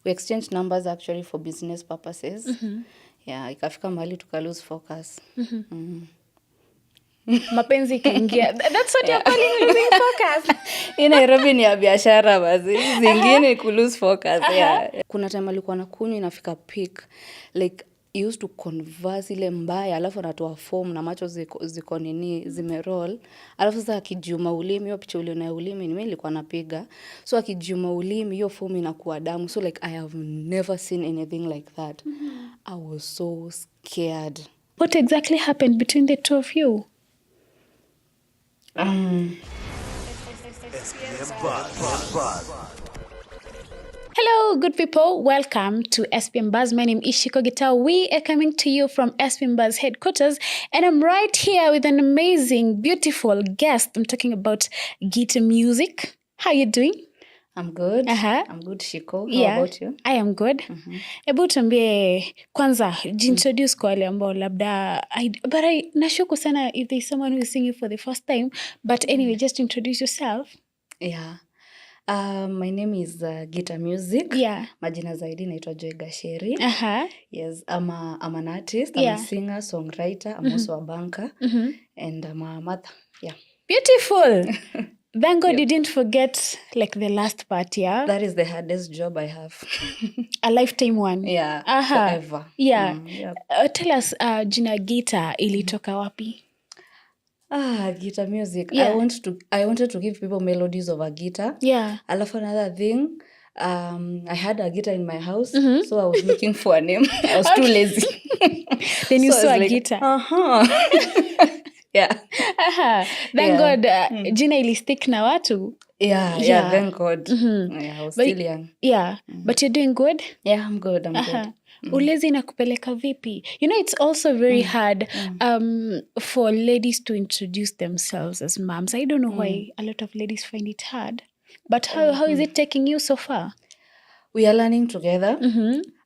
we exchanged numbers actually for business purposes. Yeah, ikafika mahali tuka lose focus. Mapenzi kaingia. That's what you're calling losing focus. In Nairobi ni ya biashara basi. Zingine ku lose focus. Yeah. Kuna time alikuwa nakunywa inafika peak. Like he used to converse ile mbaya, alafu anatoa form na macho ziko nini zimeroll. Alafu sasa akijuma ulimi, hiyo picha uliona ulimi mimi nilikuwa napiga. So akijuma ulimi hiyo form inakuwa damu. So like I have never seen anything like that. I was so scared. What exactly happened between the two of you? Hello, good people. Welcome to SPM Buzz. My name is Shiko Guitar. We are coming to you from SPM Buzz headquarters, and I'm right here with an amazing, beautiful guest. I'm talking about Guitar Music. How you doing? I'm good. I'm good, Shiko. How about you? I am good. Ebu tuambie kwanza, jintroduce kwa wale ambao labda, but I nashuku sana if there's someone who is singing for the first time. But anyway, just introduce yourself. Yeah. My name is Guitar Music. Yeah. Majina zaidi naitwa Joy Gasheri. Yes, I'm an artist. I'm a singer, songwriter. I'm also a banker. And I'm a mother. Yeah. Beautiful. Thank God you didn't forget like the last part, yeah? That is the hardest job I have. A lifetime one. Yeah, forever. Yeah. Tell us, jina Guitar ilitoka wapi? Guitar music. Yeah. I wanted to give people melodies of a guitar. Yeah. Alafu another thing, I had a guitar in my house, so I was looking for a name. I was too lazy. Then you saw a guitar. Yeah. Thank God, jina ilistick na watu. Yeah, thank God. Yeah, I was still young. Yeah, but you're doing good? Yeah, I'm good. Good. Ulezi inakupeleka vipi? You know, it's also very hard for ladies to introduce themselves as moms. I don't know why a lot of ladies find it hard. But how is it taking you so far? We are learning together.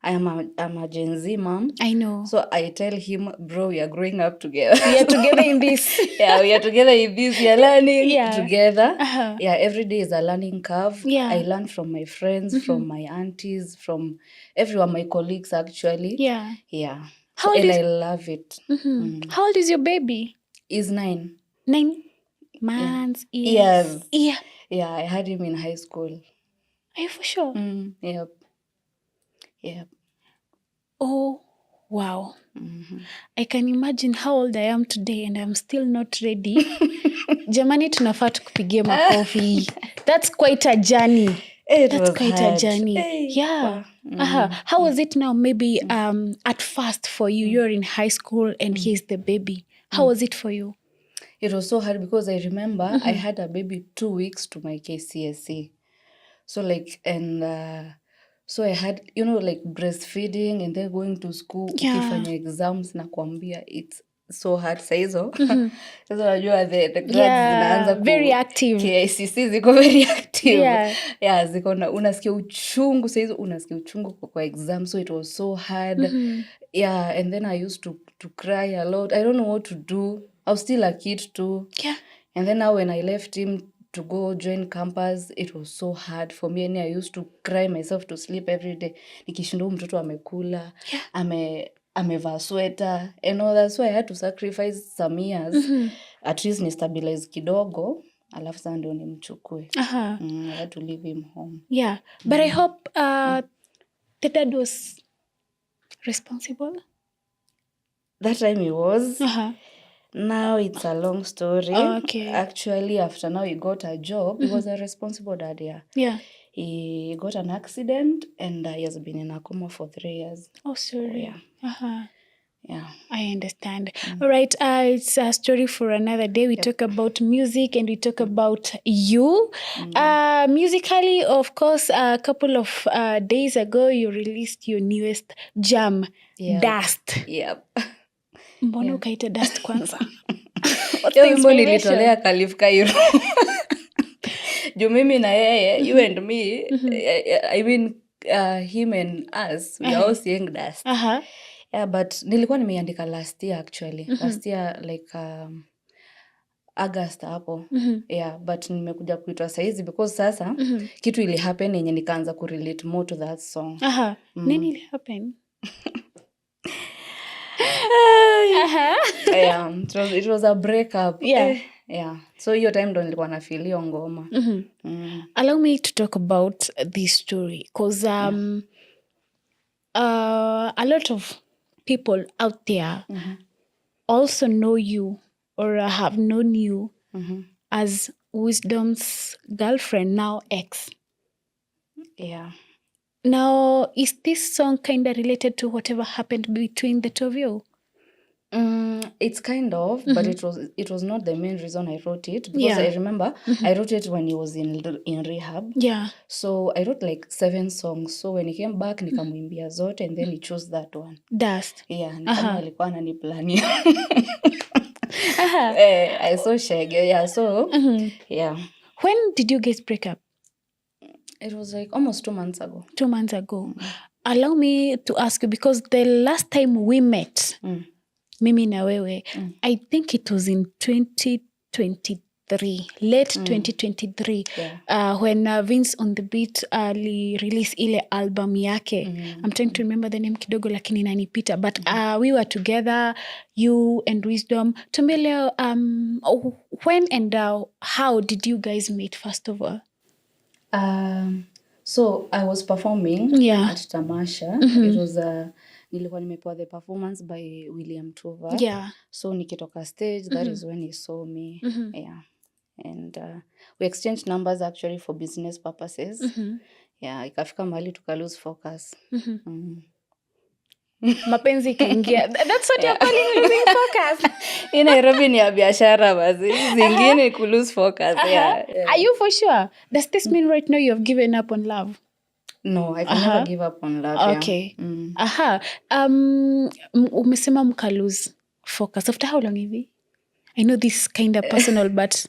I'm a Gen Z mom. I know. So I tell him, bro, we are growing up together. We are together in this. Yeah, we are together in this. We are learning together. Yeah, every day is a learning curve. Yeah. I learn from my friends, from my aunties, from everyone, my colleagues actually. Yeah. Yeah. I love it. How old is your baby? He's 9. 9 months? Yes. Yeah. Yeah, I had him in high school. Are you for sure? Yep. Oh, wow. I can imagine how old I am today and I'm still not ready. Jamani, tunafaa tukupigie makofi. That's quite a journey. That's quite hard. A journey. Yeah. How was it now? Maybe at first for you, you're in high school and he's the baby. How was it for you? It was so hard because I remember I had a baby 2 weeks to my KCSE. So like, and so I had, like breastfeeding and then going to school, ukifanya exams na kuambia, it's so hard saizo. Sasa unajua the grades zinaanza very active. KICC ziko very active. Yeah, ziko na unasikia uchungu saizo, unasikia uchungu kwa exam, so it was so hard. Yeah, and then I used to cry a lot. I don't know what to do. I was still a kid too. Yeah. And then now when I left him to go join campus, it was so hard for me. And I used to cry myself to sleep every day. Nikishinda mtoto amekula, amevaa sweater and all that. So I had to sacrifice some years. At least ni stabilize kidogo. Alafu sasa ndio nimchukue. I had to leave him home. Yeah. But I hope the dad was responsible. That time he was. Now it's a long story. Okay. Actually, after now he got a job. He was a responsible dad, Yeah. He got an accident and he has been in a coma for 3 years. Oh, sorry. Yeah. I understand. All right. It's a story for another day. We talk about music and we talk about you. Musically, of course, a couple of days ago, you released your newest jam, Dust. Yep. Mbona ukaita Dust kwanza? Yo wimbo nilitolea Khalif Cairo. Juu mimi na yeye, you and me, I mean him and us, we are all seeing Dust. Yeah, but nilikuwa nimeandika last year actually. Last year like August hapo. Yeah, but nimekuja kuitwa saizi because sasa kitu ili happen yenye nikaanza kurelate more to that song. Nini ili happen? Yeah, it was a breakup. Yeah. Yeah. So hiyo time ndo nilikuwa na feel hiyo ngoma. Allow me to talk about this story because a lot of people out there also know you or have known you as WEEZDOM'S girlfriend, now ex. Yeah. Now, is this song kind of related to whatever happened between the two of you? It's kind of, but it was not the main reason I wrote it because I remember I wrote it when he was in rehab. Yeah. So I wrote like 7 songs. So when he came back nikamwimbia zote and then he chose that one. Dust. Yeah, ni kama alikuwa ananiplania. I saw shege. Yeah, so yeah. When did you guys break up? It was like almost 2 months ago. 2 months ago. Allow me to ask you because the last time we met, mimi na wewe, I think it was in 2023, late 2023, when Vince on the Beat release ile album yake. I'm trying to remember the name kidogo lakini inanipita, but we were together, you and WEEZDOM. Tumbele, when and how did you guys meet first of all? So I was performing at Tamasha. It was nilikuwa nimepewa the performance by William Tuva. Yeah. So nikitoka stage, that is when he saw me. Yeah. And we exchanged numbers actually for business purposes. Yeah, ikafika mahali tuka lose focus. Mapenzi ikaingia. That's what you're calling losing focus. In Nairobi ni ya biashara basi. Zingine ku lose focus. Yeah. Are you for sure? Does this mean right now you have given up on love? No, I can never give up on love. Okay. Yeah. Umesema mka lose focus. After how long hivi? I know this is kind of personal, but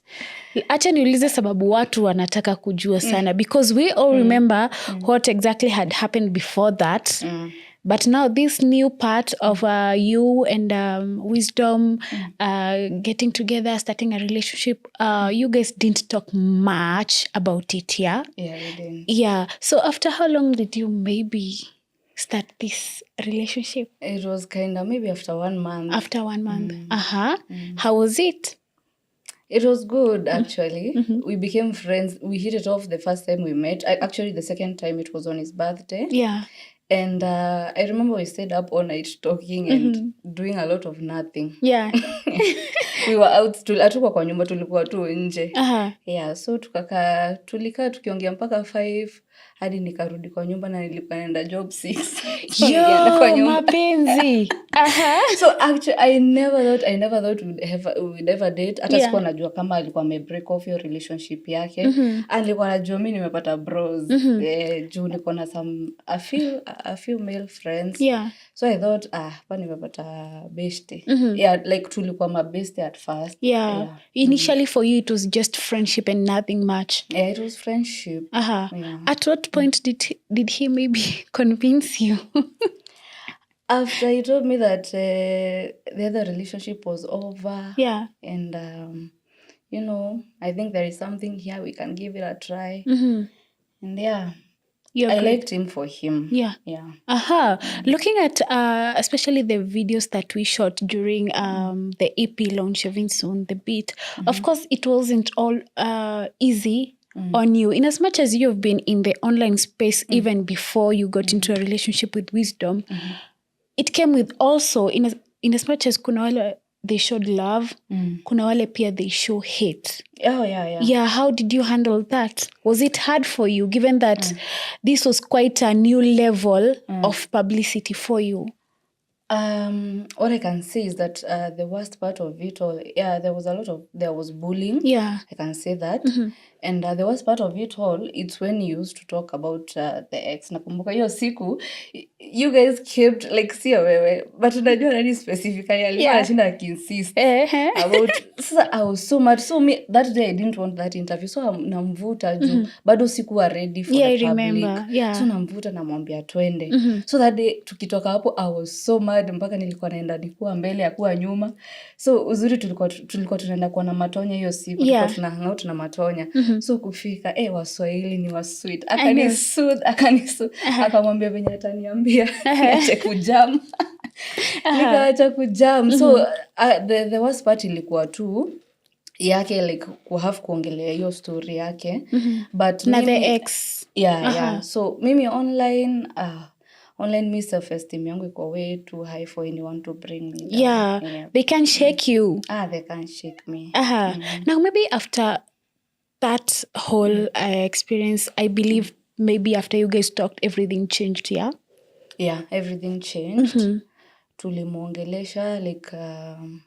acha niulize sababu watu wanataka kujua sana because we all remember what exactly had happened before that. But now this new part of you and WEEZDOM getting together, starting a relationship, you guys didn't talk much about it, yeah? Yeah, we didn't. Yeah. So after how long did you maybe start this relationship? It was kind of maybe after 1 month. After 1 month. How was it? It was good, actually. We became friends. We hit it off the first time we met. Actually, the second time it was on his birthday. Yeah. And I remember we stayed up all night talking and doing a lot of nothing. Yeah. We were out, hatukuwa kwa nyumba, tulikuwa tu nje. Yeah, so tulikaa tukiongea mpaka 5 hadi nikarudi kwa nyumba na nilikuwa naenda job 6. Yo, mapenzi. So actually I never thought we'd ever date. Hata sikuwa najua kama alikuwa break off your relationship yake. Alikuwa najua mimi nimepata bros. Juu niko na a few male friends. Yeah. So I thought pa nimepata beshte. Yeah, like tulikuwa mabeshte at first. Yeah. Initially for you it was just friendship and nothing much. Yeah, it was friendship. Yeah. At what point did he maybe convince you? After he told me that the other relationship was over. Yeah. And I think there is something here, we can give it a try. And yeah, I liked him for him. Yeah. Yeah. Looking at especially the videos that we shot during the EP launch of Vince on the Beat, of course it wasn't all easy on you. In as much as you have been in the online space even before you got into a relationship with WEEZDOM, it came with also, in as much as kuna wale they showed love, kuna wale pia they show hate. Oh, yeah. Yeah, how did you handle that? Was it hard for you, given that this was quite a new level of publicity for you? What I can say is that the worst part of it all, there was bullying. Yeah. I can say that. And the worst part of it all, it's when you used to talk about the ex. Nakumbuka hiyo siku, you guys kept, like, sio wewe, but unajua nani specifically, alikuwa anashinda akinsist about, sasa I was so mad. So me, that day I didn't want that interview. So namvuta juu, bado sikuwa ready for the public. So namvuta namwambia twende. So that day, tukitoka hapo, I was so mad, mpaka nilikuwa naenda nikuwa mbele, akuwa nyuma. So uzuri tulikuwa tunaenda kwa na Matonya hiyo siku, tulikuwa tuna hang out na Matonya. So kufika, Waswahili ni wa sweet. Akanisooth, akamwambia venye ataniambia, niache kujam. Nikaacha kujam. So the worst part ilikuwa tu yake, like kuongelea hiyo story yake. But na the ex. Yeah. So mimi online me self-esteem yangu iko way too high for anyone to bring me down. They can shake you. They can shake me. Now maybe after that whole experience, I believe maybe after you guys talked, everything changed. Yeah, everything changed. Tulimuongelesha, like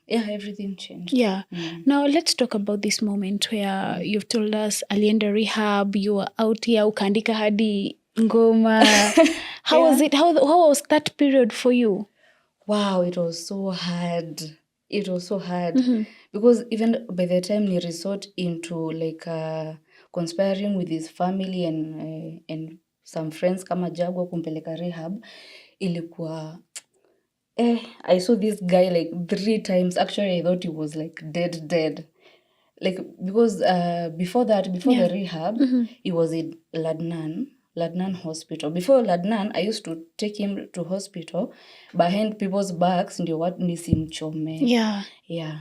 everything changed. Now let's talk about this moment where you've told us alienda rehab, you were out here, ukaandika hadi ngoma. How was it? How was that period for you? Wow, it was so hard. Because even by the time he resort into like conspiring with his family and some friends kama Jagwa kumpeleka rehab, ilikuwa I saw this guy like 3 times. Actually, I thought he was like dead. Like, because before the rehab, he was in Ladnan hospital. Before Ladnan, I used to take him to hospital behind people's backs ndio watu nisimchome. Yeah.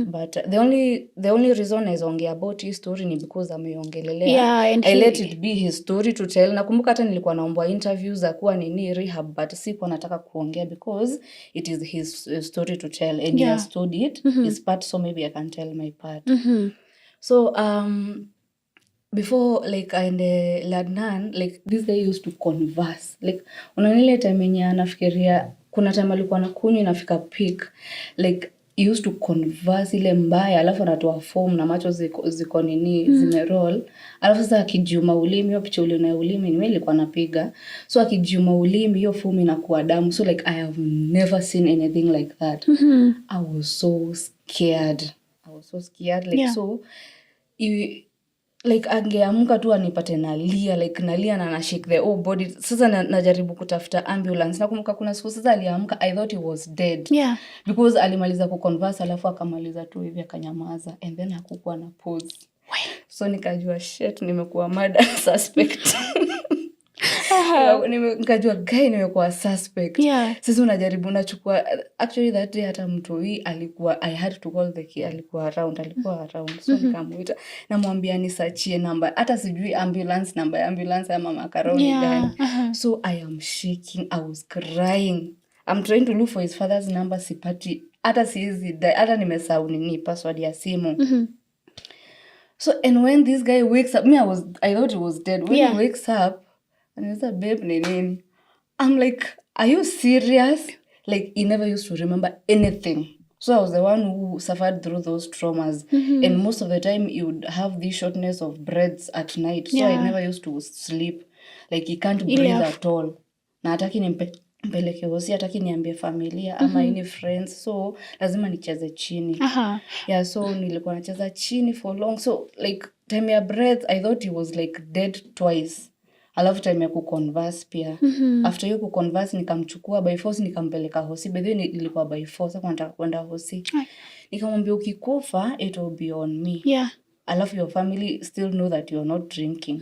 But the only reason naizongea about his story ni because ameongelelea. I let it be his story to tell. Nakumbuka hata nilikuwa naomba interviews za kuwa nini rehab, but sikuwa nataka kuongea because it is his story to tell, and he has told it his part, so maybe I can tell my part. So before, like, in the Ladnan, like, this guy used to converse. Like, unanile time yenye anafikiria, kuna time alikuwa anakunywa inafika peak, like, he used to converse ile mbaya, alafu anatoa form na macho ziko nini zimeroll, alafu sasa akijiuma ulimi, hiyo picha uliona ulimi ni mimi nilikuwa napiga, so akijiuma ulimi hiyo form inakuwa damu. So like, I have never seen anything like that. I was so scared like, so like angeamka tu anipate nalia, like nalia na shake the whole body. Sasa najaribu kutafuta ambulance. Nakumbuka kuna siku sasa aliamka, I thought he was dead. Because alimaliza kuconverse, alafu akamaliza tu hivi akanyamaza, and then hakukuwa na pause. So nikajua shit, nimekuwa murder suspect. Nikajua guy nimekuwa suspect. Sasa unajaribu nachukua, actually that day hata mtu hii alikuwa, I had to call the key, alikuwa around. So nikamuita namwambia nisachie namba, hata sijui ambulance ama makaroni gani. So I am shaking, I was crying, I'm trying to look for his father's number, sipati, hata siwezi, hata nimesahau nini password ya simu. So and when this guy wakes up, I thought he was dead. When he wakes up, and he's a babe nini, I'm like, are you serious? Like, he never used to remember anything. So I was the one who suffered through those traumas. And most of the time, he would have this shortness of breaths at night. So I never used to sleep. Like, he can't breathe at all. Na hataki nimpeleke hosi, hataki niambie familia ama any friends. So lazima nicheze chini. Yeah, so nilikuwa nacheza chini for long. So like, time ya breath, I thought he was like dead twice. Alafu time ya kuconverse pia. After you kuconverse, nikamchukua by force, nikampeleka hosi. By the way, nilikuwa by force, kwa nataka kwenda hosi. Nikamwambia ukikufa, it will be on me. Alafu your family still know that you are not drinking.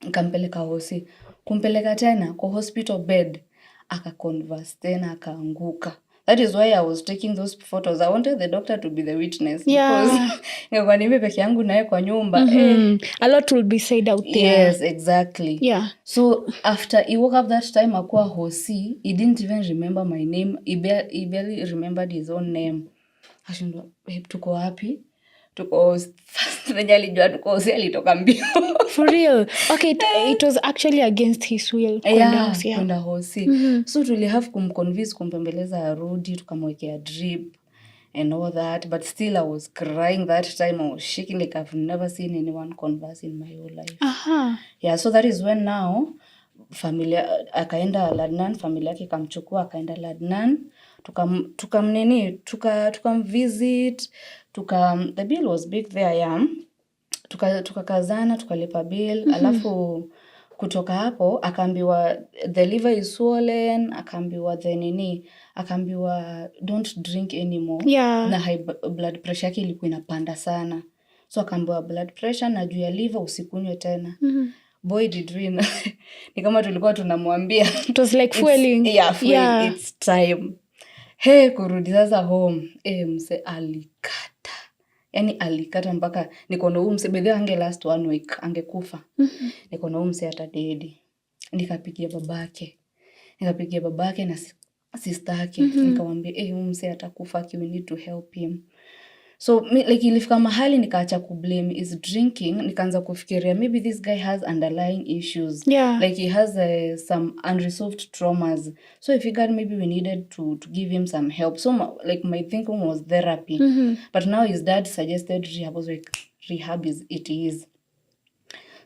Nikampeleka hosi. Kumpeleka tena kwa hospital bed, akaconverse tena, akaanguka. That is why I was taking those photos. I wanted the doctor to be the witness. Because nilikuwa nime peke yangu naye kwa nyumba. A lot will be said out there. Yes, exactly. So after he woke up that time akuwa hosi, he didn't even remember my name. He barely remembered his own name. Ashindwa, babe, tuko wapi? Tuko first venye alijua tuko hosi, alitoka mbio. For real? Okay, it was actually against his will. Kwenda hosi. So tuli have kumconvince, kumpembeleza arudi, tukamwekea drip. and all that, but still I was crying that time. I was shaking like I've never seen anyone converse in my whole life. Yeah, so that is when now familia akaenda Ladnan, familia yake ikamchukua akaenda Ladnan, tukamvisit, the bill was big there, yeah. Tukakazana, tukalipa bill, alafu kutoka hapo akaambiwa the liver is swollen, akaambiwa akaambiwa don't drink anymore. Yeah. Na high blood pressure yake ilikuwa inapanda sana, so akaambiwa blood pressure na juu ya liver usikunywe tena. Boy did we know. Ni kama tulikuwa tunamwambia it was like fueling. Yeah, it's time. Hey, kurudi sasa home, mse alikata. Yani alikata mpaka niko na mse bedhe ange last 1 week angekufa. Niko na mse hata dedi. Nikapigia babake na sister yake. Nikamwambia mse atakufa, we need to help him. So like ilifika mahali nikaacha kublame is drinking, nikaanza kufikiria maybe this guy has underlying issues. Yeah. Like he has some unresolved traumas. So I figured maybe we needed to give him some help. So like my thinking was therapy. But now his dad suggested rehab. I was like, rehab it is.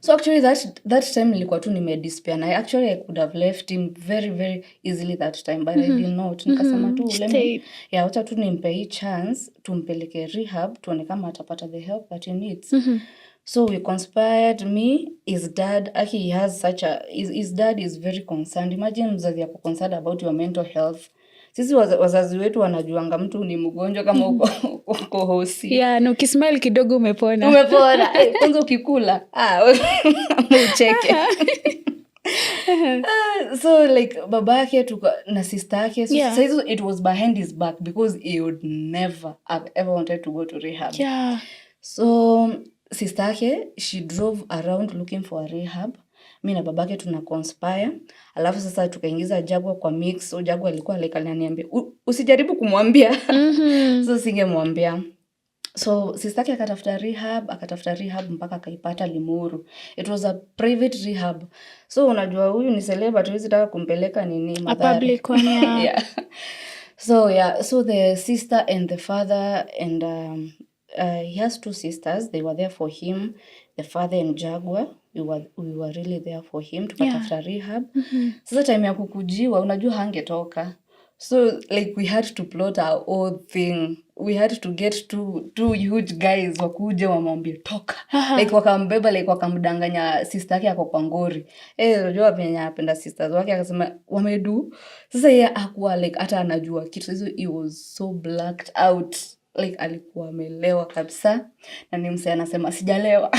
So actually that time nilikuwa tu nimedespair, and I could have left him very very easily that time, but I did not. Nikasema tu wacha tu nimpe hii chance, tumpeleke rehab, tuone kama atapata the help that he needs. So we conspired, me, his dad. Actually, he has his dad is very concerned. Imagine mzazi yako concerned about your mental health. Sisi wazazi wetu wanajuanga mtu ni mgonjwa kama uko hosi. Yeah, na ukismile kidogo umepona. Kwanza ukikula. Ucheke. So like babake na sister yake, so it was behind his back because he would never have ever wanted to go to rehab. Yeah. So sister yake, she drove around looking for a rehab. Mimi na babake tuna conspire. Alafu sasa tukaingiza Jagwa kwa mix. So Jagwa alikuwa like ananiambia usijaribu kumwambia. So singemwambia. So sister yake akatafuta rehab mpaka akaipata Limuru. It was a private rehab. So unajua huyu ni celeb, hatuwezi taka kumpeleka Mathare. A public one, yeah. So the sister and the father and he has 2 sisters. They were there for him. The father and Jagwa, we were really there for him. Tukatafuta rehab. Sasa time ya kukujiwa, unajua hangetoka. So like we had to plot our own thing. We had to get two huge guys wakuje wamwambie toka. Like wakambeba, like wakamdanganya sister yake yako kwa ngori. Unajua venye anapenda sisters wake, akasema wamedu. Sasa yeye hakuwa like hata anajua kitu hizo. He was so blacked out. Like alikuwa amelewa kabisa. Na ni mse anasema sijalewa.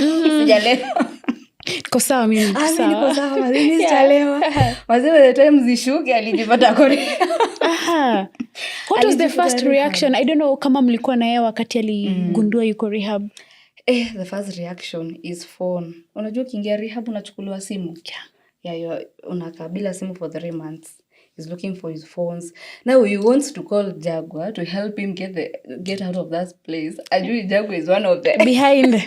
Niko sawa mimi. Niko sawa, mimi sijalewa. Wazee the time zishuke alijipata kore. What was the first reaction? I don't know kama mlikuwa na yeye wakati aligundua yuko rehab. The first reaction is phone. Unajua ukiingia rehab unachukuliwa simu. Yeah, unakaa bila simu for 3 months. He's looking for his phones. Now he wants to call Jagwa to help him get out of that place. Ajui Jagwa is one of the behind the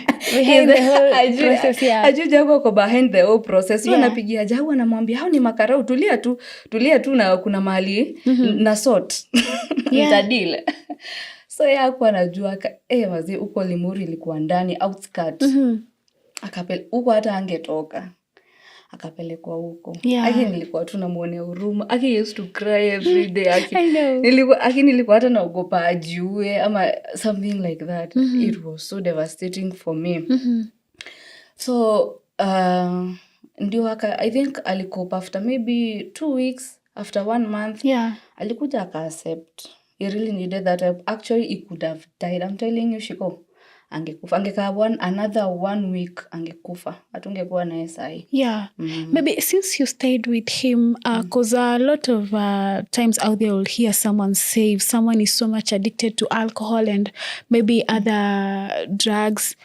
whole process. Yeah. Ajui Jagwa ko behind the whole process. So anapigia Jagwa anamwambia hao ni makarau, tulia tu na kuna mahali na sort. Nitadile. So yeye hakuwa anajua wazi uko Limuru ilikuwa ndani outskirt. Huko hata angetoka. Akapelekwa huko. Aki nilikuwa tu namuonea huruma. Aki used to cry every day. Nilikuwa hata naogopa ajiue ama something like that. It was so devastating for me. So ndio I think alikopa after maybe 2 weeks, after 1 month. Alikuja aka-accept. He really needed that help. Actually, he could have died. I'm telling you, Shiko. Angekufa. Angekaa another 1 week angekufa. Hatungekuwa na SI. Maybe since you stayed with him, because a lot of times out there you'll hear someone say if someone is so much addicted to alcohol and maybe other drugs,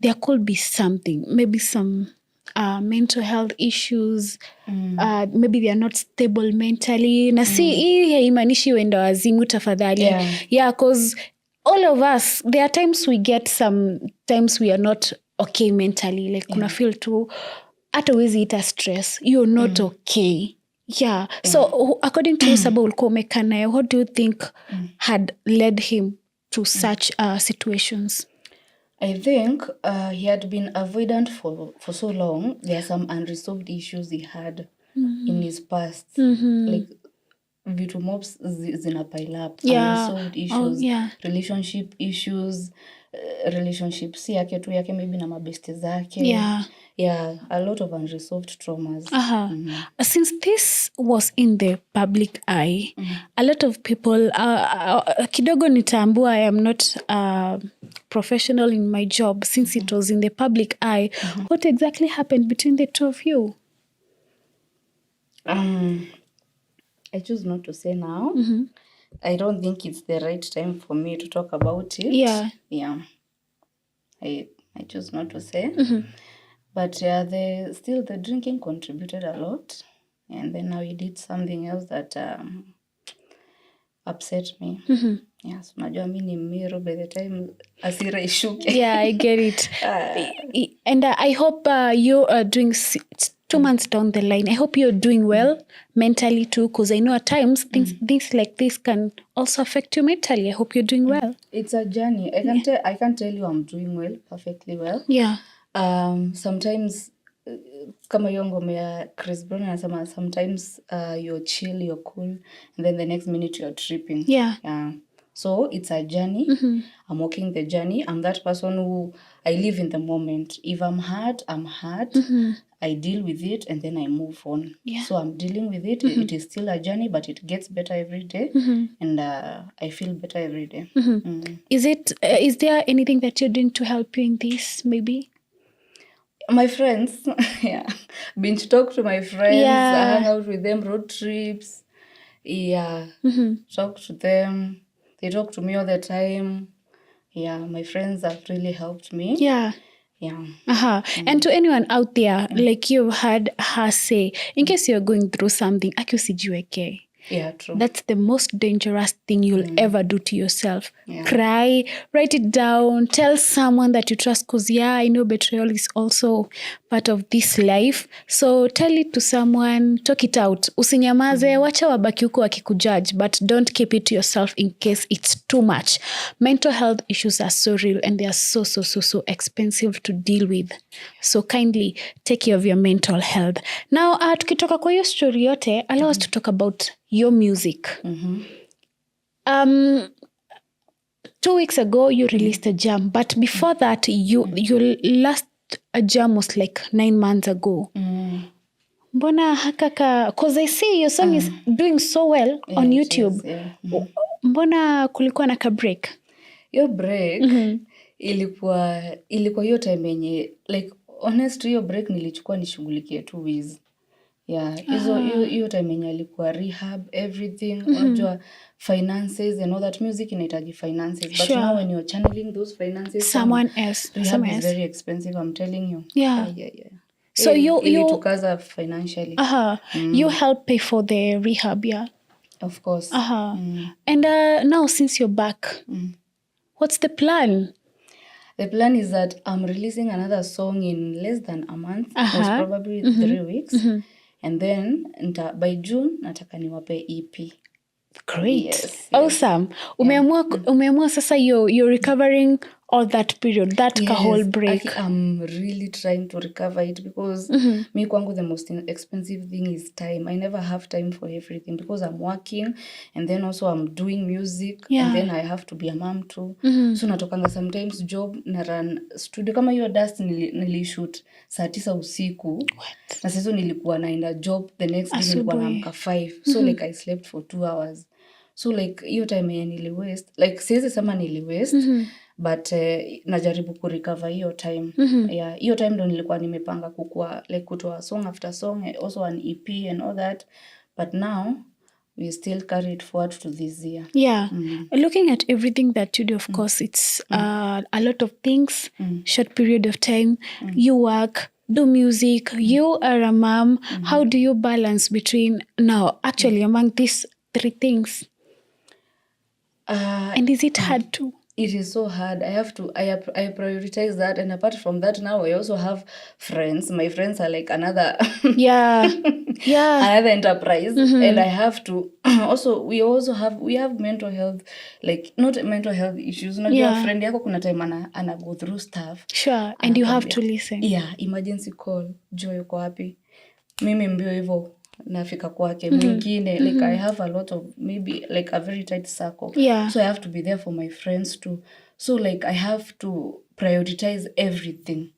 there could be something. Maybe some mental health issues. Maybe they are not stable mentally. Na si hii haimaanishi wenda wazimu tafadhali. Because all of us, there are times we get sometimes we are not okay mentally. Like kuna feel too, hata wezi ita stress. You're not okay. So according to Saba ulikuwa umekaa naye, what do you think had led him to such situations? I think he had been avoidant for so long. There are some unresolved issues he had in his past. Like vitu mobs zina pile up. Yeah. Unresolved Oh, issues, yeah. relationship issues, relationship si yake tu yake maybe na mabeste zake. Yeah. Yeah, a lot of unresolved traumas. Since this was in the public eye, a lot of people, kidogo nitambua, I am not professional in my job. Since it was in the public eye, what exactly happened between the two of you? I choose not to say now. I don't think it's the right time for me to talk about it. Yeah. Yeah. I choose not to say. But yeah, the drinking contributed a lot. And then now he did something else that upset me. Yes, unajua mi ni Miro by the time hasira ishuke. Yeah, I get it. And I hope you are doing 2 months down the line. I hope you're doing well mentally too, because I know at times things like this can also affect you mentally. I hope you're doing well. It's a journey. I can't tell you I'm doing well, perfectly well. Yeah. Sometimes kama hiyo ngoma ya Chris Brown anasema sometimes you're chill, you're cool, and then the next minute you're tripping. Yeah. So it's a journey. I'm walking the journey. I'm that person who I live in the moment. If I'm hurt, I'm hurt. I deal with it and then I move on. Yeah. So I'm dealing with it. It is still a journey, but it gets better every day. And I feel better every day. Is there anything that you're doing to help you in this, maybe? My friends, yeah. Binge talk to my friends, hang out with them, road trips. Yeah. Talk to them. They talk to me all the time. Yeah, my friends have really helped me. Yeah. Yeah. And to anyone out there, like you've heard her say, in case you're going through something, aki usijiweke. Yeah, true. That's the most dangerous thing you'll ever do to yourself. Yeah. Cry, write it down, tell someone that you trust, because I know betrayal is also part of this life. So tell it to someone, talk it out. Usinyamaze, wacha wabaki huko wakikujudge, but don't keep it to yourself in case it's too much. Mental health issues are so real and they are so expensive to deal with. So kindly take care of your mental health. Now, tukitoka kwa hiyo story yote, allow us to talk about your music. 2 weeks ago, you released a jam, but before that, your last jam was like 9 months ago. Mbona hakaka, because I see your song is doing so well on YouTube. Mbona kulikuwa na ka break? Your break ilikuwa hiyo time yenye like honestly hiyo break nilichukua nishughulikie tu Wiz. Yeah, hiyo time yenye alikuwa rehab everything, unajua finances and all that. Music inahitaji finances, but now when you're channeling those finances someone else, rehab is very expensive, I'm telling you. Yeah. So you took us up financially. You help pay for the rehab, yeah. Of course. And now since you're back, what's the plan? The plan is that I'm releasing another song in less than a month, most probably 3 weeks. And then by June nataka niwape EP. Great. Yes. Awesome. Umeamua sasa you're recovering all that period, that whole break. I'm really trying to recover it because me kwangu the most expensive thing is time. I never have time for everything because I'm working and then also I'm doing music and then I have to be a mom too. So natokanga sometimes job na run studio kama hiyo Dust nilishoot saa 9 usiku. Na sasa nilikuwa naenda job the next day nilikuwa naamka 5. So like I slept for 2 hours. So like hiyo time yenye nili waste, like siwezi sema nili waste, but najaribu kurecover hiyo time. Yeah, hiyo time ndo nilikuwa nimepanga kukua like kutoa song after song, also an EP and all that, but now we still carry it forward to this year. Yeah. Looking at everything that you do, of course, it's a lot of things, short period of time. You work, do music, you are a mom. How do you balance between now, actually, among these 3 things? And is it hard too? it is so hard. I prioritize that, and apart from that, now I also have friends. My friends are like another Yeah. another enterprise, and I have to also we have mental health, like not mental health issues. Unajua friend yako kuna time ana go through stuff. Sure, and you have to listen. Yeah, emergency call. Joy, uko wapi? Mimi mbio hivyo nafika kwake. Mwingine like I have a lot of, maybe like a very tight circle. Yeah. So I have to be there for my friends too. So like I have to prioritize everything.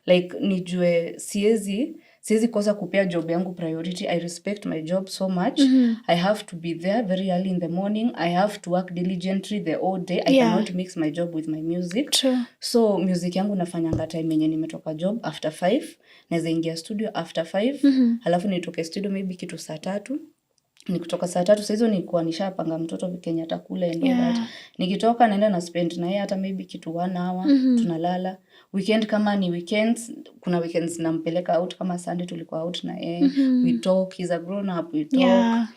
Like nijue siwezi kosa kupea job yangu priority. I respect my job so much. I have to be there very early in the morning. I have to work diligently the whole day. I cannot mix my job with my music. True. So music yangu nafanyanga time yenye nimetoka job after 5. Naweza ingia studio after 5. Halafu nitoke studio maybe kitu saa 3. Nikitoka saa 3 saa hizo nilikuwa nishapanga mtoto Kenya atakula and all that. Nikitoka naenda na spend na yeye hata maybe kitu 1 hour. Tunalala. Weekend kama ni weekends, kuna weekends nampeleka out, kama Sunday tulikuwa out na yeye. We talk, he's a grown up, we talk.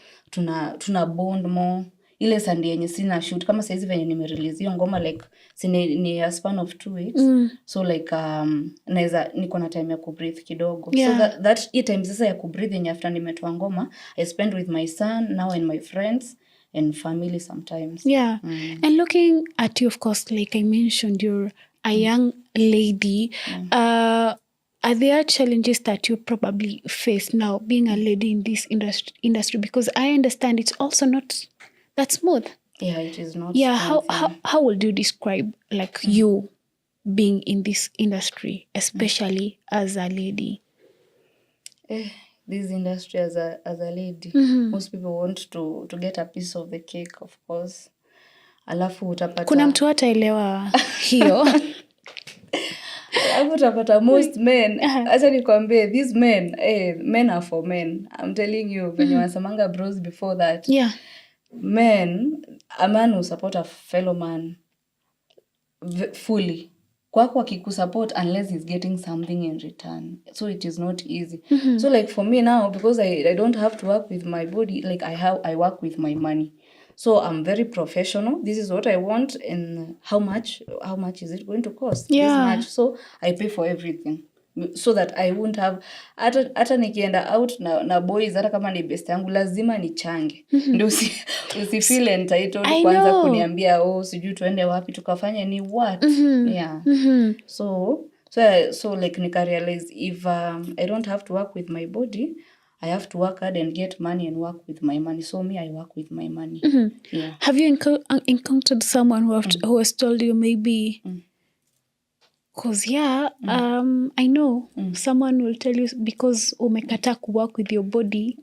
Tuna bond more. Ile Sunday yenye sina shoot, kama saizi venye nimerelease hiyo ngoma like ni a span of 2 weeks. So like naweza niko na time ya kubreathe kidogo. So that time sasa ya kubreathe yenye after nimetoa ngoma, I spend with my son now and my friends and family sometimes. And looking at you, of course, like I mentioned, you're a young lady. Are there challenges that you probably face now being a lady in this industry? Because I understand it's also not that smooth. Yeah, it is not. How would you describe like you being in this industry, especially as a lady? This industry as a lady, most people want to get a piece of the cake, of course. Alafu utapata kuna mtu hataelewa hiyo. Alafu utapata most men, acha nikwambie, these men, men are for men. I'm telling you, venye wasamanga bros before that. Men, a man will support a fellow man fully. Kwako akikusupport unless he's getting something in return. So it is not easy. So like for me now, because I don't have to work with my body, like I work with my money. So I'm very professional. This is what I want, and how much is it going to cost? This much. So I pay for everything. So that I won't have hata nikienda out na boys, hata kama ni best yangu lazima nichange. Ndio usi feel entitled kwanza kuniambia sijui tuende wapi tukafanya ni what. So like nika realize if I don't have to work with my body, I have to work hard and get money and work with my money. So me, I work with my money. Have you encountered someone who has told you maybe because I know someone will tell you because umekataa ku work with your body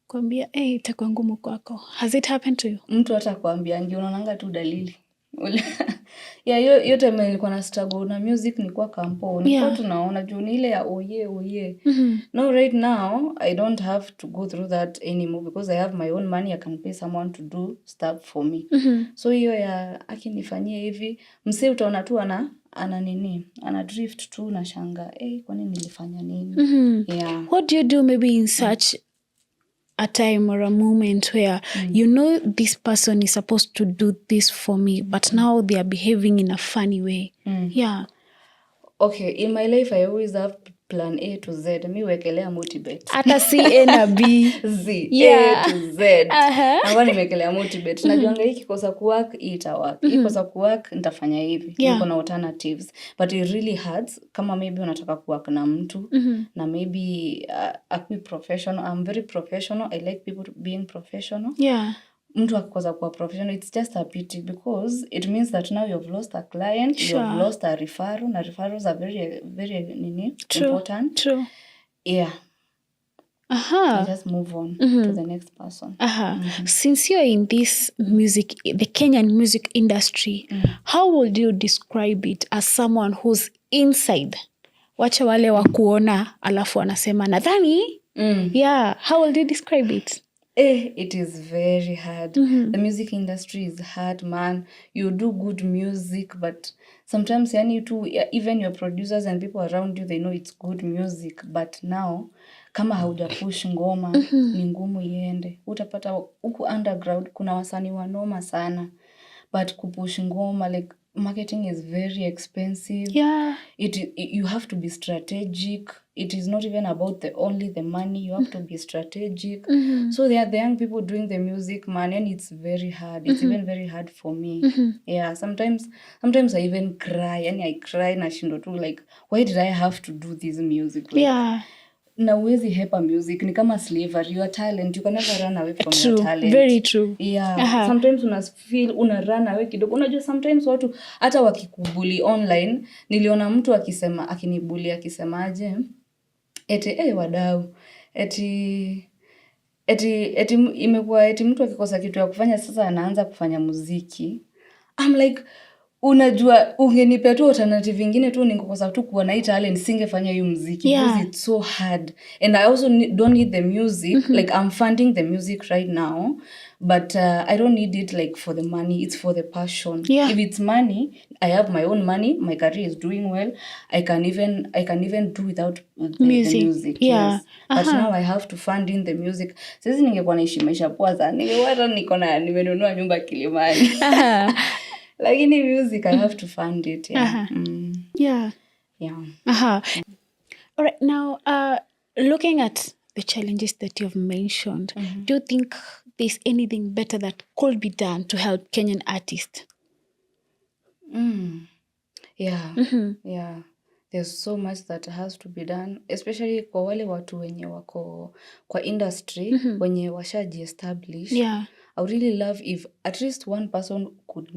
kwambia itakuwa ngumu kwako. Has it happened to you? Mtu hata kuambia unaonanga tu dalili. Hiyo time nilikuwa na struggle na music, nilikuwa kampo. Nilikuwa tunaona juu ni ile ya oye. No, right now I don't have to go through that anymore because I have my own money. I can pay someone to do stuff for me. So hiyo ya akinifanyia hivi, msee utaona tu ana drift tu na shanga. Kwa nini nilifanya nini? What do you do maybe in such a time or a moment where you know this person is supposed to do this for me, but now they are behaving in a funny way? Okay, in my life I always have plan A to Z. Mi wekelea motivate. Hata C, A na B. Z, A to Z. Nawa nimekelea motivate. Najuanga hii kikosa kuwork, itawork. Kikosa kuwork, nitafanya hivi. Niko na alternatives. But it really hurts. Kama maybe unataka kuwork na mtu. Na maybe akui professional. I'm very professional. I like people being professional. Mtu akikosa kuwa professional, it's just a pity because it means that now you've lost a client, you've lost a referral. Na referrals are very, very important. True. I just move on to the next person. Since you're in this music, the Kenyan music industry, how would you describe it as someone who's inside? Wacha wale wa kuona alafu wanasema nadhani. How would you describe it? It is very hard. The music industry is hard, man. You do good music, but sometimes even your producers and people around you, they know it's good music. But now, kama hauja push ngoma, ni ngumu iende. Utapata huku underground, kuna wasanii wanoma sana. But kupush ngoma, like marketing is very expensive. Yeah. You have to be strategic. It is not even about only the money. You have to be strategic. So they are the young people doing the music, man, and it's very hard. It's even very hard for me. Yeah, sometimes I even cry, and I cry nashindo too, like, why did I have to do this music? Like, Yeah. na uwezi hepa music, ni kama slavery. Your talent, you can never run away from True. your talent. Very true. Yeah. Sometimes una feel una run away kidogo. Unajua sometimes watu hata wakikubuli online, niliona mtu akinibuli akisemaje, eti wadau, eti imekuwa eti mtu akikosa kitu ya kufanya sasa anaanza kufanya muziki. I'm like, unajua ungenipea tu alternative ingine tu ningekosa tu kuwa na hii talent singefanya hiyo muziki. Because it's so hard, and I also don't need the music. Like, I'm funding the music right now, but I don't need it like for the money. It's for the passion. If it's money, I have my own money, my career is doing well, I can even do without the music. Yes. But now I have to fund in the music. Sasa ningekuwa naishi maisha poa sana, ningekuwa nimenunua nyumba Kilimani. Lakini music, I have to fund it. Yeah. Yeah. Yeah. All right. Now, looking at the challenges that you've mentioned, do you think there's anything better that could be done to help Kenyan artists? Yeah. Yeah. There's so much that has to be done, especially kwa wale watu wenye wako kwa industry, wenye washaji-establish. Yeah. I would really love if at least one person could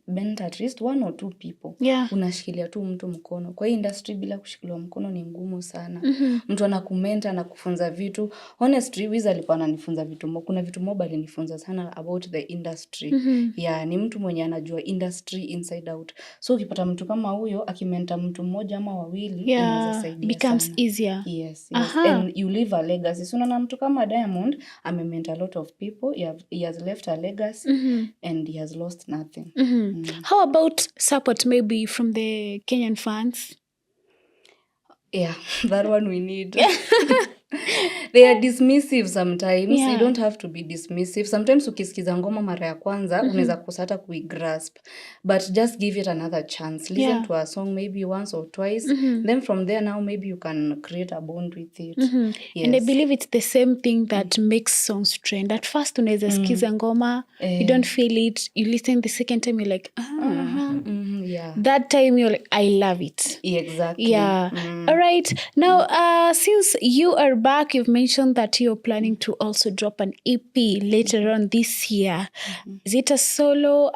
mentor at least one or two people. Yeah. Unashikilia tu mtu mkono. Kwa hii industry bila kushikiliwa mkono ni ngumu sana. Mtu anakumenta na kufunza vitu. Honestly, Wiz alikuwa ananifunza vitu. Kuna vitu mob alinifunza sana about the industry. Yeah, ni mtu mwenye anajua industry inside out. So ukipata mtu kama huyo akimenta mtu mmoja ama wawili, inaweza saidia becomes sana. easier. Yes. And you leave a legacy. So na mtu kama Diamond amementa a lot of people. He has left a legacy and he has lost nothing. How about support maybe from the Kenyan fans? Yeah, that one we need. They are dismissive sometimes. You don't have to be dismissive. Sometimes ukisikiza ngoma mara ya kwanza, unaweza kosa hata kuigrasp. But just give it another chance. Listen to a song maybe once or twice. Then from there now maybe you can create a bond with it. Yes. And I believe it's the same thing that makes songs trend. At first unaweza sikiza ngoma, you don't feel it. You listen the second time, you're like, Yeah. That time you're like, I love it. Exactly. Yeah. All right. Now, since you are back, you've mentioned that you're planning to also drop an EP later on this year. Is it a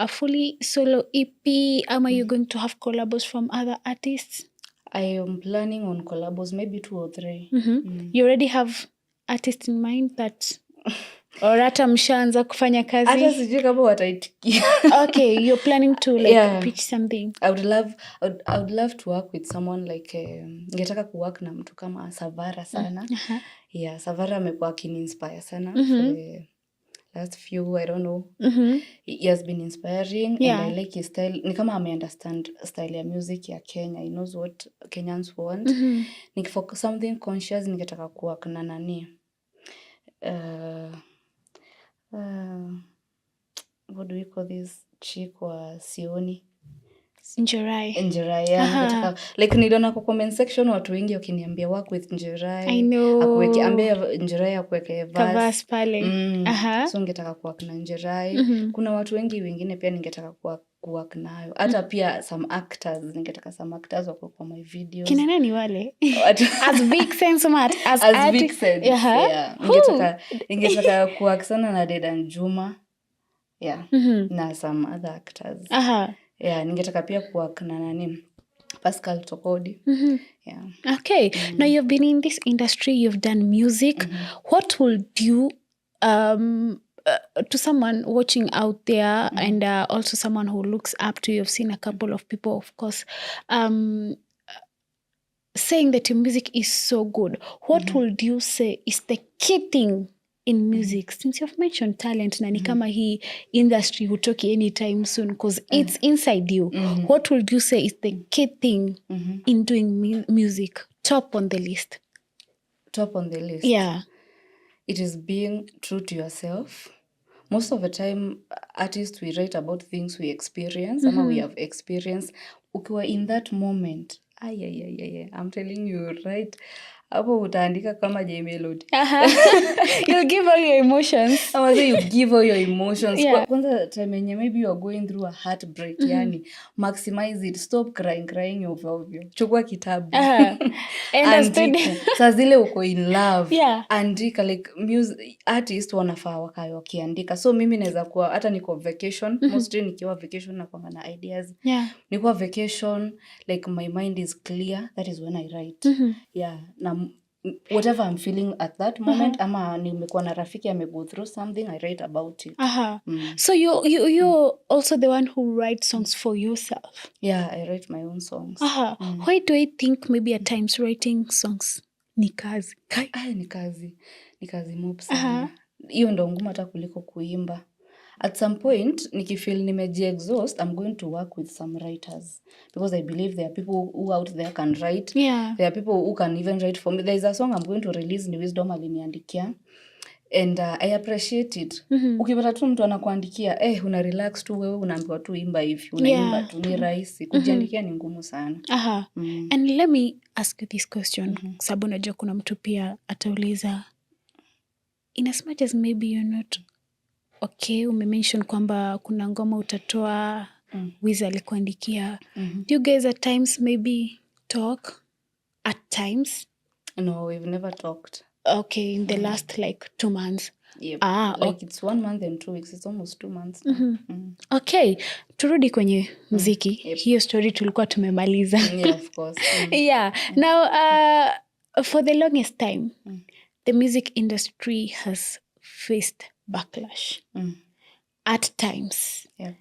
fully solo EP? Are you going to have collabos from other artists? I am planning on collabos, maybe 2 or 3. You already have artists in mind that... or hata mshaanza kufanya kazi? Hata sijui kama wataitikia. Okay, you're planning to pitch something. I would love to work with someone like ningetaka kuwork na mtu kama Savara sana. Yeah, Savara amekuwa akini-inspire sana for the last few, I don't know. He has been inspiring and I like his style. Ni kama ame-understand style ya music ya Kenya. He knows what Kenyans want. Nikifocus something conscious, ningetaka kuwork na nani. What do we call this chick wa Sioni? Njerai. Yeah. Like niliona kwa comment section watu wengi wakiniambia work with Njerai. I know. Ambia Njerai akuweke verse pale. So ningetaka kuwork na Njerai. Kuna watu wengi wengine pia ningetaka kuwork nayo. Hata pia some actors, ningetaka some actors wako kwa my videos. Kina nani wale? As big sense as big sense. Yeah. Ningetaka kuwork sana na Dedan Juma. Yeah. Na some other actors. Yeah, ningetaka pia kuwork na nani? Pascal Tokodi. Yeah. Okay. Now you've been in this industry, you've done music. What would you to someone watching out there and also someone who looks up to you? I've seen a couple of people, of course, saying that your music is so good. What would you say is the key thing in music? Since you've mentioned talent, na ni kama hii industry hutoki anytime soon because it's inside you. What would you say is the key thing in doing music? Top on the list. Top on the list? Yeah. It is being true to yourself. most of the time artists we write about things we experience ama we have experienced. Ukiwa in that moment, I'm telling you, right? Hapo utaandika kama J Melody. You'll give all your emotions. Ama say you give all your emotions. Yeah. Kwanza time yenye maybe you are going through a heartbreak, yani maximize it, stop crying ovyo. Chukua kitabu. Andika. Saa zile uko in love. Yeah. Andika, like artist wanafaa wakae wakiandika. So mimi naweza kuwa hata niko vacation, mostly nikiwa vacation nakuanga na ideas. Yeah. Nikiwa vacation, like my mind is clear, that is when I write. Yeah, na whatever I'm feeling at that moment, ama nimekuwa na rafiki amego through something, I write about it. So you're also the one who writes songs for yourself? Yeah, I write my own songs. Why do I think maybe at times writing songs ni kazi? Ni kazi mob sana. Hiyo ndo ngumu hata kuliko kuimba. At some point, nikifeel nimeji-exhaust, I'm going to work with some writers. Because I believe there are people who out there can write. Yeah. There are people who can even write for me. There is a song I'm going to release ni Wisdom aliniandikia. And I appreciate it. Ukipata tu mtu anakuandikia, una relax tu wewe unaambiwa tu imba hivi. Unaimba tu ni rahisi. Kujiandikia ni ngumu sana. And let me ask you this question. Sababu najua kuna mtu pia atauliza, in as much as maybe you're not okay, umemention kwamba kuna ngoma utatoa, Wiz alikuandikia. Do you guys at times maybe talk? At times? No, we've never talked. Okay, in the last like 2 months. Yep. Like it's 1 month and 2 weeks. It's almost 2 months now. Okay, turudi kwenye mziki. Hiyo story tulikuwa tumemaliza. Yeah, of course. Yeah. Now, for the longest time, the music industry has faced backlash. At times. Yeah.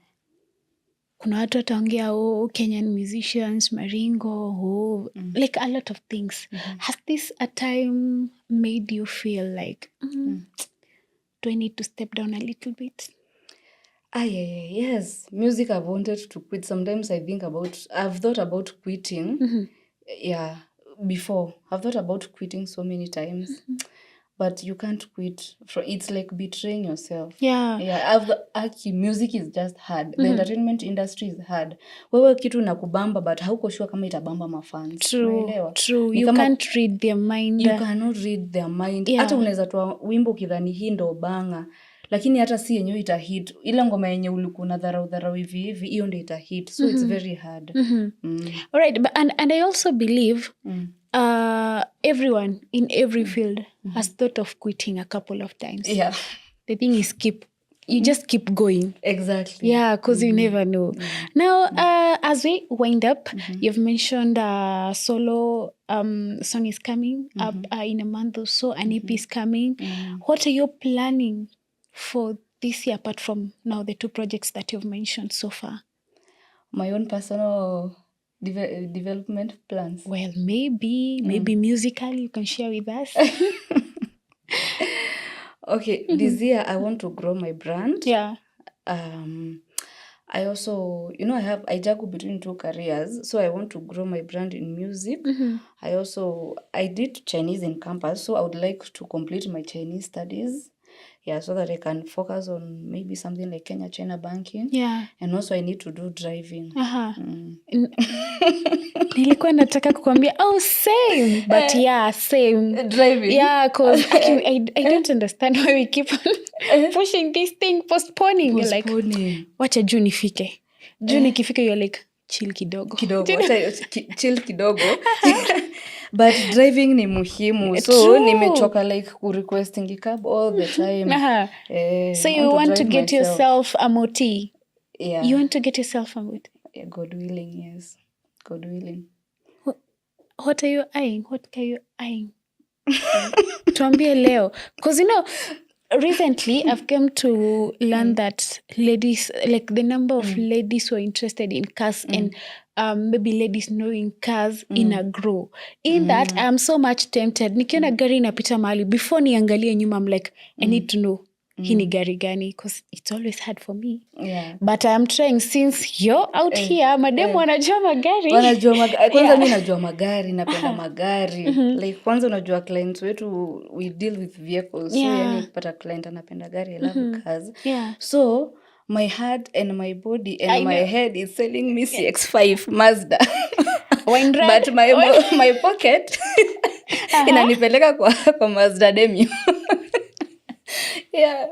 Kuna watu wataongea, Kenyan musicians, maringo, like a lot of things. Has this a time made you feel like, do I need to step down a little bit? Yes. Music I've wanted to quit. Sometimes I've thought about quitting. Yeah, before. I've thought about quitting so many times. But you can't quit. It's like betraying yourself. Yeah. Music is just hard. The entertainment industry is hard. Wewe kitu nakubamba but hauko sure kama itabamba mafans. True. You can't read their mind. You cannot read their mind. Hata unaweza toa wimbo kidhani hii ndo banga. Lakini hata si yenyewe itahit. Ile ngoma yenye ulikuwa na dharau hivi hiyo ndo itahit. So it's very hard. Alright, but and I also believe everyone in every field has thought of quitting a couple of times. Yeah. The thing is you just keep going. Exactly. Yeah, because you never know. Now, as we wind up, you've mentioned solo song is coming up in a month or so. An EP is coming. What are you planning for this year apart from now the 2 projects that you've mentioned so far? My own personal development plans. Well, maybe musically you can share with us. Okay, this year I want to grow my brand. Yeah. I also, I juggle between 2 careers, so I want to grow my brand in music. I did Chinese in campus, so I would like to complete my Chinese studies. Yeah, so that I can focus on maybe something like China banking. Yeah. And also I need to do driving. Nilikuwa nataka kukwambia, same. But yeah, same. Driving? Yeah, because I don't understand why we keep on pushing this thing, postponing. You're like, wacha June ifike. June ikifika, you're like, chill kidogo. Chill kidogo. But driving ni muhimu. So nimechoka like requesting cab all the time. So you want to get yourself a moti? Yeah. You want to get yourself a moti? Yeah, God willing, yes. God willing. What are you eyeing? What are you eyeing? Tuambie leo. Because recently I've come to learn that ladies, like the number of ladies who are interested in cars and maybe ladies knowing cars grow. In that, I'm so much tempted. Nikiona gari inapita mahali, before niangalie nyuma, I'm like, I need to know. hii ni gari gani, because it's always hard for me. Yeah. But I'm trying, since you're out here, mademu wanajua magari. Kwanza mi najua magari, napenda magari. Like kwanza unajua clients wetu, we deal with vehicles. So yani kupata client anapenda gari, I love cars. Yeah. So my heart and my body and my head is telling me CX-5 Mazda. But my pocket inanipeleka kwa Mazda Demio. Yeah.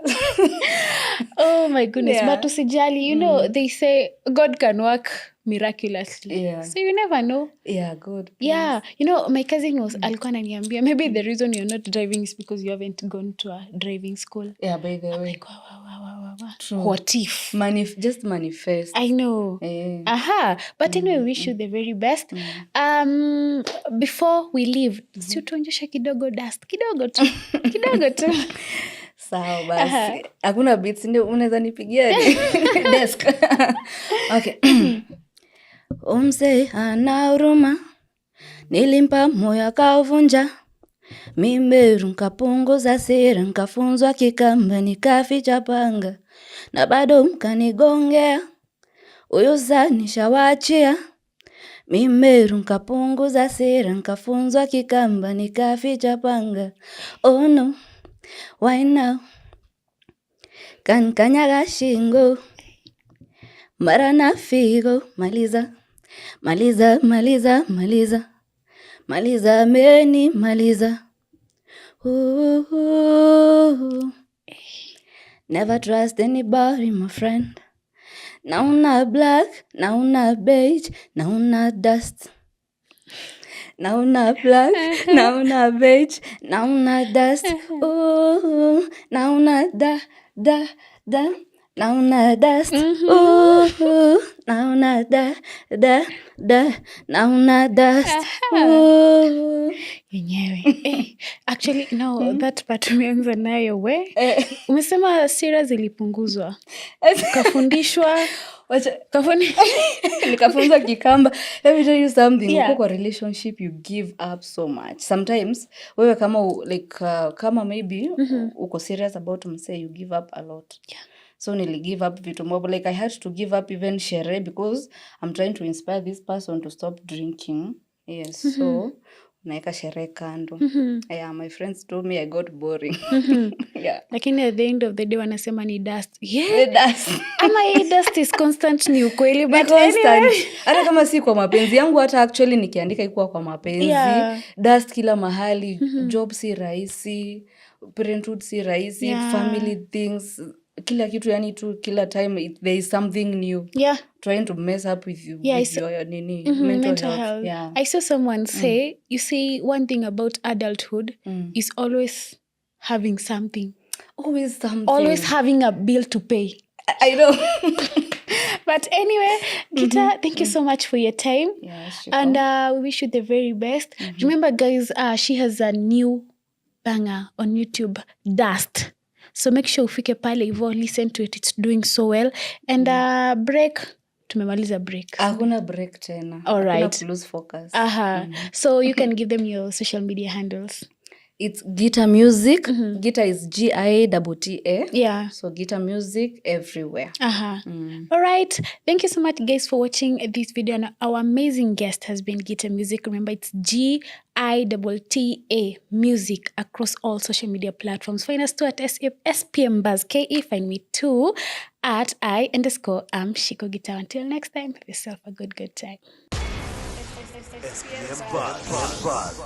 Oh my goodness. But usijali, you know, they say God can work miraculously. Yeah. So you never know. Yeah, good. Yeah. You know, my cousin was alikuwa ananiambia, maybe the reason you're not driving is because you haven't gone to a driving school. Yeah, by the way. Like, wow. True. What if? Just manifest. I know. But anyway, wish you the very best. Before we leave, si tuonyeshe kidogo dust. Kidogo tu. Sawa basi. Hakuna beats ndio unaweza nipigia desk. Okay. Umse ana huruma, nilimpa moyo akauvunja. Mimeru nkapunguza sira, nkafunzwa kikamba nikaficha panga, na bado mkanigongea, huyu saa nishawachia. Mimeru nkapunguza sira, nkafunzwa kikamba nikaficha panga. Oh no, why now? Kanyaga shingo, mara na figo. Maliza meni maliza. Never trust anybody, my friend. Nauna black, nauna beige, nauna dust. Nauna black, nauna beige, nauna dust. Nauna da. Nauna dust. Nauna da. Nauna dust. Yenyewe. Actually, no, that part umeanza nayo we. Umesema sira zilipunguzwa. Kafundishwa. Nikafunza kikamba. Let me tell you something. Uko kwa relationship, you give up so much. Sometimes, wewe kama maybe uko serious about mse, you give up a lot. Yeah. So nili give up vitu mob. Like I had to give up even shere because I'm trying to inspire this person to stop drinking. Yes. So naeka shere kando. Yeah, my friends told me I got boring. Yeah. Lakini at the end of the day wanasema ni dust. Yeah. The dust. Ama hii dust is constant, ni ukweli, but anyway. Hata kama si kwa mapenzi yangu, hata actually nikiandika ikuwa kwa mapenzi. Yeah. Dust kila mahali. Job si rahisi. Parenthood si rahisi. Family things. Kila kitu yani tu kila time there is something new. Yeah. Trying to mess up with you, with your mental health. Yeah. I saw someone say, you see, one thing about adulthood is always having something. Always something. Always having a bill to pay. I know. But anyway, Gita, thank you so much for your time. Yeah, sure. And we wish you the very best. Remember, guys, she has a new banger on YouTube, Dust. So make sure ufike pale hivyo, listen to it. It's doing so well. And break. Tumemaliza break. Hakuna break tena. All right. Hakuna lose focus. So you can give them your social media handles. It's Gita Music. Gita is G-I-T-T-A. Yeah. So Gita Music everywhere. All right. Thank you so much, guys, for watching this video. And our amazing guest has been Gita Music. Remember, it's G-I-T-T-A Music across all social media platforms. Find us too at SPM Buzz KE. Find me too at I_am Shiko Gita. Until next time, have yourself a good time. SPM Buzz.